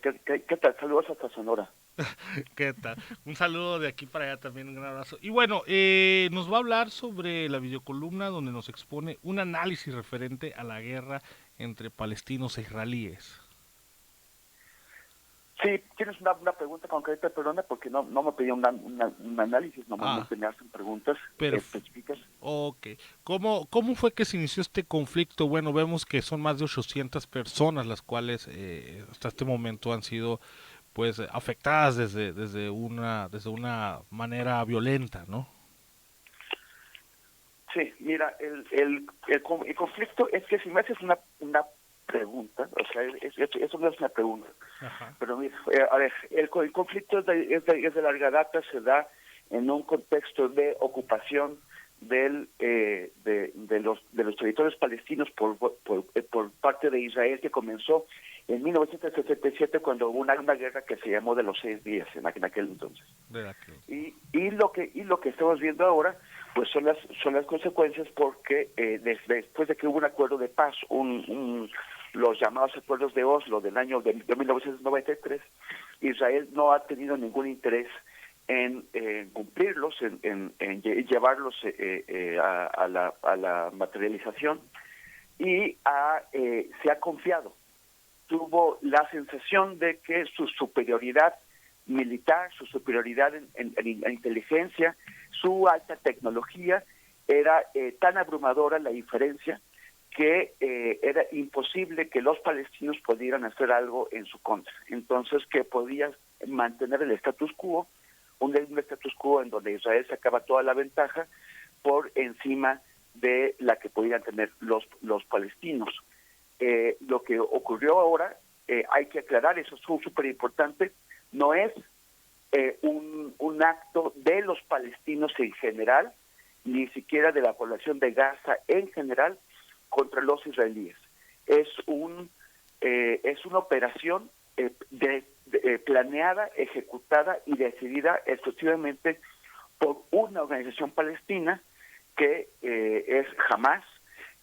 ¿Qué tal? Saludos hasta Sonora. ¿Qué tal? Un saludo de aquí para allá también, un gran abrazo. Y bueno, nos va a hablar sobre la videocolumna donde nos expone un análisis referente a la guerra entre palestinos e israelíes. Sí, tienes una pregunta concreta, perdona, porque no me pedí un análisis, Ah, normalmente me hacen preguntas perf específicas. ok. ¿Cómo fue que se inició este conflicto? Bueno, vemos que son más de 800 personas las cuales hasta este momento han sido pues afectadas desde una manera violenta, ¿no? Sí, mira, el conflicto es que si me haces una pregunta, o sea, eso no es una pregunta, Ajá. pero mira, a ver, el conflicto es de larga data, se da en un contexto de ocupación de los territorios palestinos por parte de Israel, que comenzó en 1967 cuando hubo una guerra que se llamó de los 6 días en aquel entonces. De aquel. Y lo que estamos viendo ahora pues son las consecuencias, porque después de que hubo un acuerdo de paz, los llamados acuerdos de Oslo del año de 1993, Israel no ha tenido ningún interés en cumplirlos, en llevarlos a la materialización, y se ha confiado. Tuvo la sensación de que su superioridad militar, su superioridad en inteligencia, su alta tecnología, era tan abrumadora la diferencia que era imposible que los palestinos pudieran hacer algo en su contra. Entonces, que podía mantener el status quo, un status quo en donde Israel sacaba toda la ventaja por encima de la que podían tener los palestinos. Lo que ocurrió ahora, hay que aclarar, eso es súper importante, no es un acto de los palestinos en general, ni siquiera de la población de Gaza en general, contra los israelíes. Es una operación planeada, ejecutada y decidida exclusivamente por una organización palestina que es Hamas,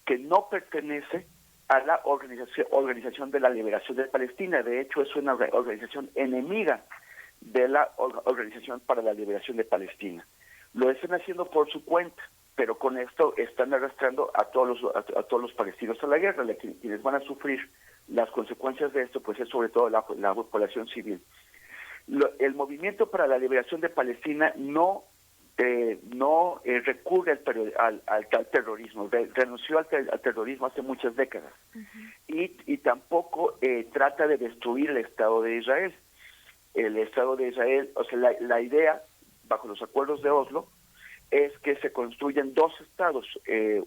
que no pertenece a la Organización de la Liberación de Palestina. De hecho, es una organización enemiga de la Organización para la Liberación de Palestina. Lo están haciendo por su cuenta, pero con esto están arrastrando a todos los palestinos a la guerra. Quienes van a sufrir las consecuencias de esto, pues es sobre todo la población civil. El Movimiento para la Liberación de Palestina no recurre al terrorismo, renunció al terrorismo hace muchas décadas, Ujú. y tampoco trata de destruir el Estado de Israel. El Estado de Israel, o sea, la idea, bajo los acuerdos de Oslo, es que se construyen dos estados,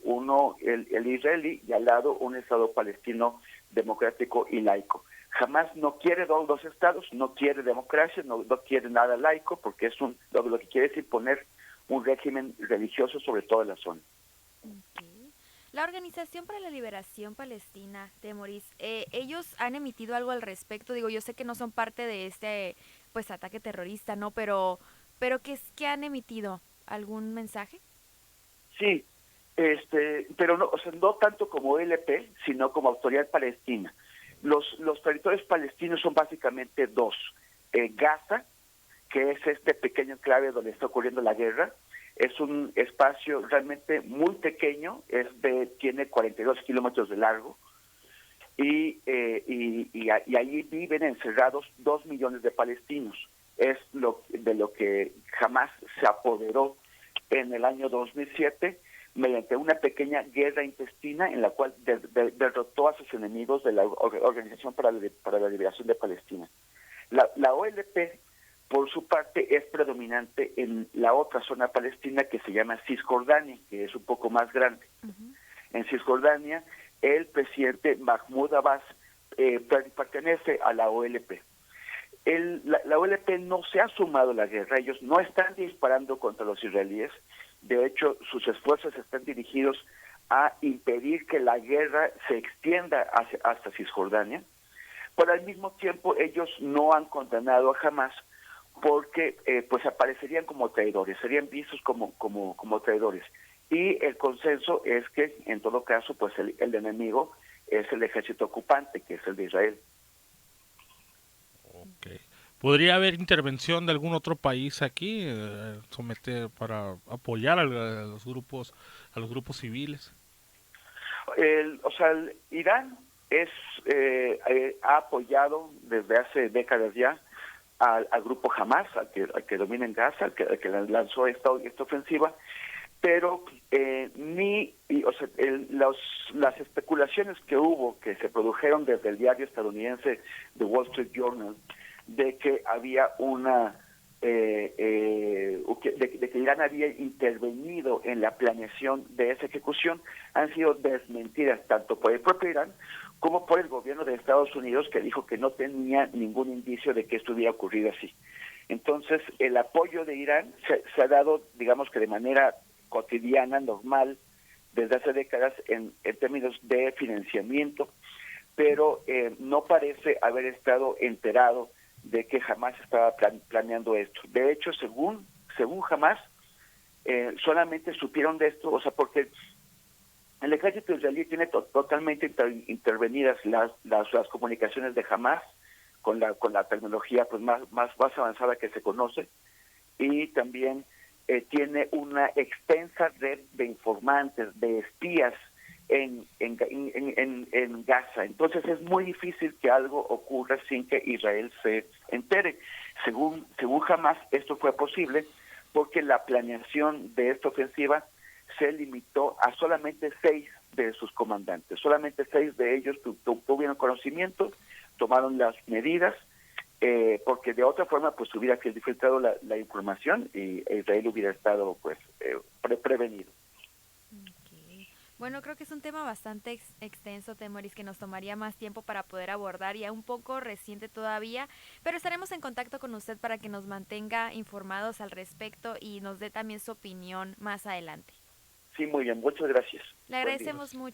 uno el israelí y al lado un Estado palestino democrático y laico. Jamás no quiere dos estados, no quiere democracia, no quiere nada laico, porque lo que quiere es imponer un régimen religioso sobre toda la zona. Ok. La Organización para la Liberación Palestina, Temoris, ellos han emitido algo al respecto. Digo, yo sé que no son parte de este, pues, ataque terrorista, ¿no? Pero ¿qué han emitido? ¿Algún mensaje? Sí, pero no, o sea, no tanto como OLP, sino como Autoridad Palestina. Los territorios palestinos son básicamente dos: Gaza, que es este pequeño enclave donde está ocurriendo la guerra. Es un espacio realmente muy pequeño, tiene 42 kilómetros de largo, y allí viven encerrados 2 millones de palestinos. Es de lo que jamás se apoderó en el año 2007, mediante una pequeña guerra intestina en la cual derrotó a sus enemigos de la Organización para la Liberación de Palestina. La OLP, por su parte, es predominante en la otra zona palestina que se llama Cisjordania, que es un poco más grande. Ujú. En Cisjordania, el presidente Mahmoud Abbas pertenece a la OLP. La OLP no se ha sumado a la guerra, ellos no están disparando contra los israelíes. De hecho, sus esfuerzos están dirigidos a impedir que la guerra se extienda hasta Cisjordania, pero al mismo tiempo ellos no han condenado a Hamas, porque pues aparecerían como traidores, serían vistos como traidores. Y el consenso es que, en todo caso, pues el enemigo es el ejército ocupante, que es el de Israel. ¿Podría haber intervención de algún otro país aquí, someter para apoyar a los grupos civiles? Irán ha apoyado desde hace décadas ya al grupo Hamas, al que domina en Gaza, al que lanzó esta ofensiva, pero las especulaciones que se produjeron desde el diario estadounidense The Wall Street Journal de que había de que Irán había intervenido en la planeación de esa ejecución han sido desmentidas tanto por el propio Irán como por el gobierno de Estados Unidos, que dijo que no tenía ningún indicio de que esto hubiera ocurrido así. Entonces, el apoyo de Irán se ha dado, digamos que de manera cotidiana, normal, desde hace décadas en términos de financiamiento, pero no parece haber estado enterado de que Hamas estaba planeando esto. De hecho, según Hamas, solamente supieron de esto, o sea, porque el ejército israelí tiene totalmente intervenidas las comunicaciones de Hamas con la tecnología pues más avanzada que se conoce, y también tiene una extensa red de informantes, de espías en Gaza. Entonces es muy difícil que algo ocurra sin que Israel se entere. Según Hamas, esto fue posible porque la planeación de esta ofensiva se limitó a solamente 6 de sus comandantes. Solamente 6 de ellos tuvieron conocimiento, tomaron las medidas, porque de otra forma pues hubiera filtrado la información y Israel hubiera estado pues prevenido. Okay. Bueno, creo que es un tema bastante extenso, Temoris, que nos tomaría más tiempo para poder abordar, ya un poco reciente todavía, pero estaremos en contacto con usted para que nos mantenga informados al respecto y nos dé también su opinión más adelante. Sí, muy bien, muchas gracias. Le agradecemos mucho.